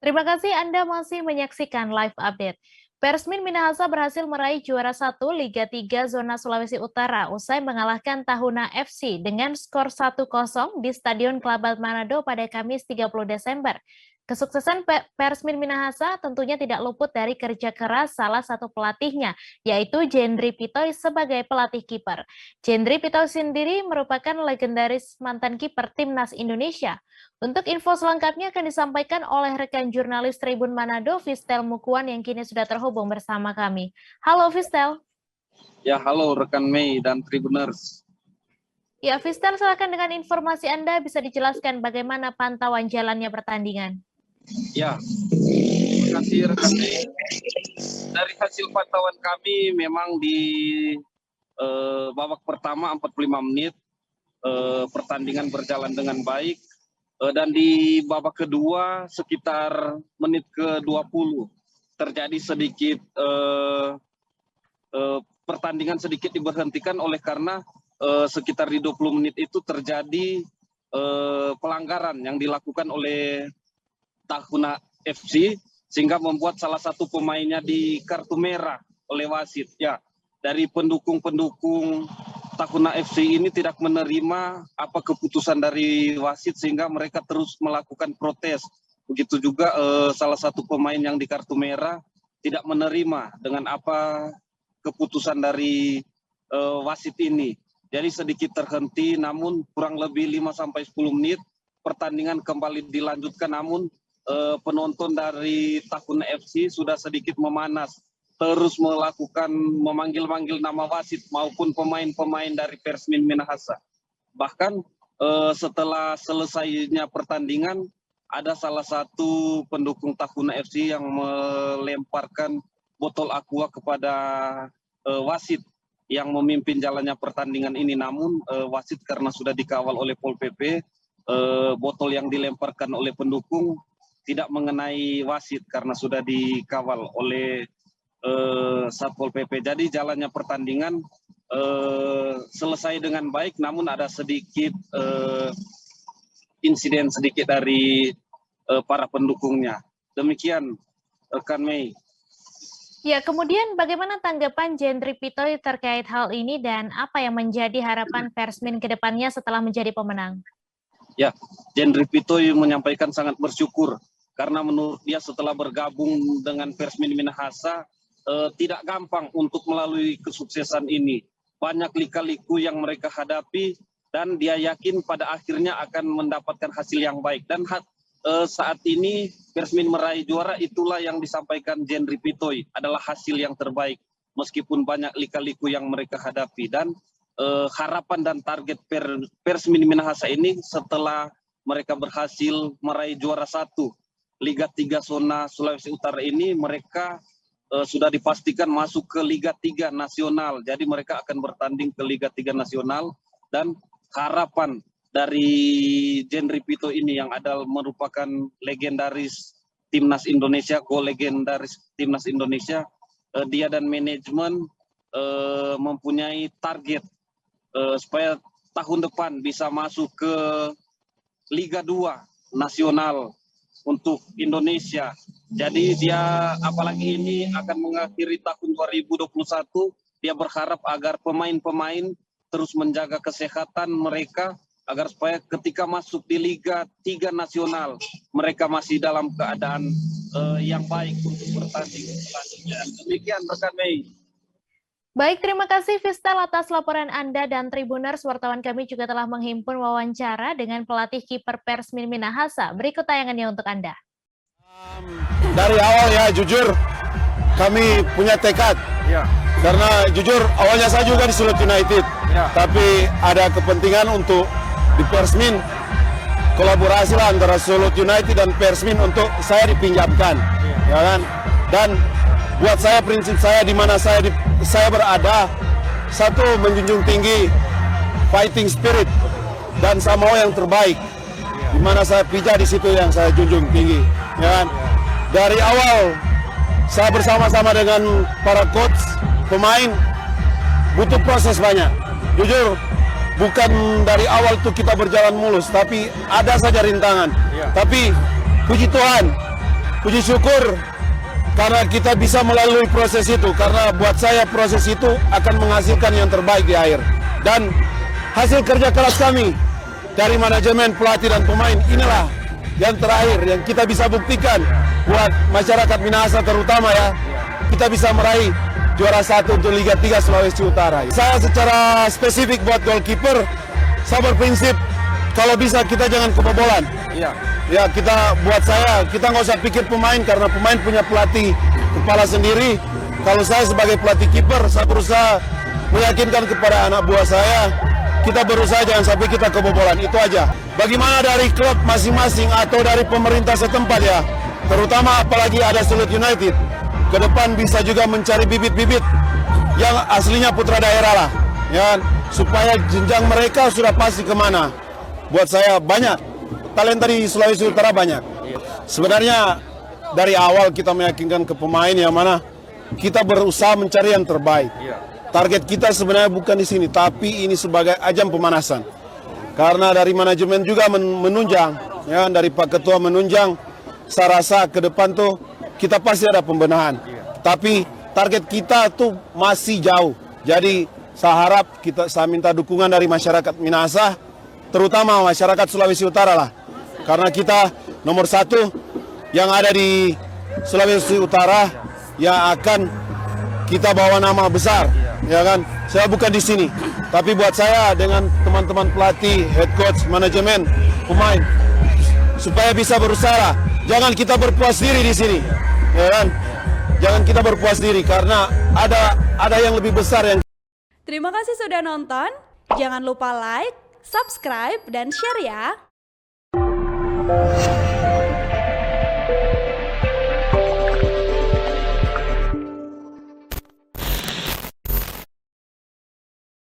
Terima kasih Anda masih menyaksikan live update. Persmin Minahasa berhasil meraih juara 1 Liga 3 Zona Sulawesi Utara usai mengalahkan Tahuna FC dengan skor 1-0 di Stadion Kelabat Manado pada Kamis 30 Desember. Kesuksesan Persmin Minahasa tentunya tidak luput dari kerja keras salah satu pelatihnya, yaitu Jendri Pitoy sebagai pelatih kiper. Jendri Pitoy sendiri merupakan legendaris mantan kiper Timnas Indonesia. Untuk info selengkapnya akan disampaikan oleh rekan jurnalis Tribun Manado, Vistel Mukuan yang kini sudah terhubung bersama kami. Halo Vistel. Ya, halo rekan Mei dan Tribuners. Ya, Vistel, silakan dengan informasi Anda bisa dijelaskan bagaimana pantauan jalannya pertandingan. Ya, terima kasih rekan Mei. Dari hasil pantauan kami memang di babak pertama 45 menit pertandingan berjalan dengan baik. Dan di babak kedua sekitar menit ke-20 terjadi sedikit pertandingan sedikit diberhentikan oleh karena sekitar di 20 menit itu terjadi pelanggaran yang dilakukan oleh Tahuna FC sehingga membuat salah satu pemainnya di kartu merah oleh wasit. Ya, dari pendukung-pendukung Tahuna FC ini tidak menerima apa keputusan dari wasit sehingga mereka terus melakukan protes. Begitu juga salah satu pemain yang di kartu merah tidak menerima dengan apa keputusan dari wasit ini. Jadi sedikit terhenti, namun kurang lebih 5-10 menit pertandingan kembali dilanjutkan, namun penonton dari Tahuna FC sudah sedikit memanas, terus melakukan memanggil-manggil nama wasit maupun pemain-pemain dari Persmin Minahasa. Bahkan setelah selesainya pertandingan, ada salah satu pendukung Tahuna FC yang melemparkan botol aqua kepada wasit yang memimpin jalannya pertandingan ini. Namun wasit karena sudah dikawal oleh Pol PP, botol yang dilemparkan oleh pendukung tidak mengenai wasit karena sudah dikawal oleh Satpol PP. Jadi jalannya pertandingan selesai dengan baik, namun ada sedikit insiden sedikit dari para pendukungnya. Demikian rekan Mei. Ya, kemudian bagaimana tanggapan Jendri Pitoy terkait hal ini dan apa yang menjadi harapan Persmin ke depannya setelah menjadi pemenang? Ya, Jendri Pitoy menyampaikan sangat bersyukur karena menurut dia setelah bergabung dengan Persmin Minahasa tidak gampang untuk melalui kesuksesan ini. Banyak lika-liku yang mereka hadapi dan dia yakin pada akhirnya akan mendapatkan hasil yang baik. Dan saat ini Persmin meraih juara, itulah yang disampaikan Jendri Pitoy adalah hasil yang terbaik meskipun banyak lika-liku yang mereka hadapi. Dan harapan dan target Persmin Minahasa ini setelah mereka berhasil meraih juara 1 Liga 3 Zona Sulawesi Utara ini, mereka sudah dipastikan masuk ke Liga 3 Nasional. Jadi mereka akan bertanding ke Liga 3 Nasional, dan harapan dari Jendri Pitoy ini yang adalah merupakan legendaris Timnas Indonesia, legendaris Timnas Indonesia, dia dan manajemen mempunyai target supaya tahun depan bisa masuk ke Liga 2 Nasional untuk Indonesia. Jadi dia apalagi ini akan mengakhiri tahun 2021, dia berharap agar pemain-pemain terus menjaga kesehatan mereka agar supaya ketika masuk di Liga 3 Nasional mereka masih dalam keadaan yang baik untuk bertanding selanjutnya. Demikian rekan Mei. Baik, terima kasih Vistel atas laporan Anda, dan Tribuners, wartawan kami juga telah menghimpun wawancara dengan pelatih kiper Persmin Minahasa. Berikut tayangannya untuk Anda. Dari awal ya jujur kami punya tekad ya. Karena jujur awalnya saya juga di Sulut United ya. Tapi ada kepentingan untuk di Persmin, kolaborasi lah antara Sulut United dan Persmin untuk saya dipinjamkan ya kan. Dan buat saya prinsip saya di mana saya berada, satu menjunjung tinggi fighting spirit dan saya mau yang terbaik. Di mana saya pijak di situ yang saya junjung tinggi. Ya kan? Dari awal saya bersama-sama dengan para coach, pemain butuh proses banyak. Jujur bukan dari awal tuh kita berjalan mulus, tapi ada saja rintangan. Tapi puji Tuhan puji syukur karena kita bisa melalui proses itu. Karena buat saya proses itu akan menghasilkan yang terbaik di akhir. Dan hasil kerja keras kami dari manajemen, pelatih, dan pemain inilah yang terakhir yang kita bisa buktikan buat masyarakat Minahasa terutama ya. Kita bisa meraih juara 1 untuk Liga 3 Sulawesi Utara. Saya secara spesifik buat goalkeeper, saya berprinsip kalau bisa kita jangan kebobolan. Ya kita buat saya, kita nggak usah pikir pemain karena pemain punya pelatih kepala sendiri. Kalau saya sebagai pelatih kiper, saya berusaha meyakinkan kepada anak buah saya, kita berusaha jangan sampai kita kebobolan, itu aja. Bagaimana dari klub masing-masing atau dari pemerintah setempat ya, terutama apalagi ada Sulut United, ke depan bisa juga mencari bibit-bibit yang aslinya putra daerah lah, ya, supaya jenjang mereka sudah pasti kemana. Buat saya banyak, talenta di Sulawesi Utara banyak. Sebenarnya dari awal kita meyakinkan ke pemain yang mana kita berusaha mencari yang terbaik. Target kita sebenarnya bukan di sini, tapi ini sebagai ajang pemanasan. Karena dari manajemen juga menunjang, ya, dari Pak Ketua menunjang, saya rasa ke depan tuh kita pasti ada pembenahan. Tapi target kita tuh masih jauh. Jadi saya harap saya minta dukungan dari masyarakat Minahasa, terutama masyarakat Sulawesi Utara lah. Karena kita nomor 1 yang ada di Sulawesi Utara yang akan kita bawa nama besar, ya kan? Saya bukan di sini, tapi buat saya dengan teman-teman pelatih, head coach, manajemen, pemain, supaya bisa berusaha. Jangan kita berpuas diri di sini, ya kan? Jangan kita berpuas diri karena ada yang lebih besar yang. Terima kasih sudah nonton. Jangan lupa like, subscribe, dan share ya.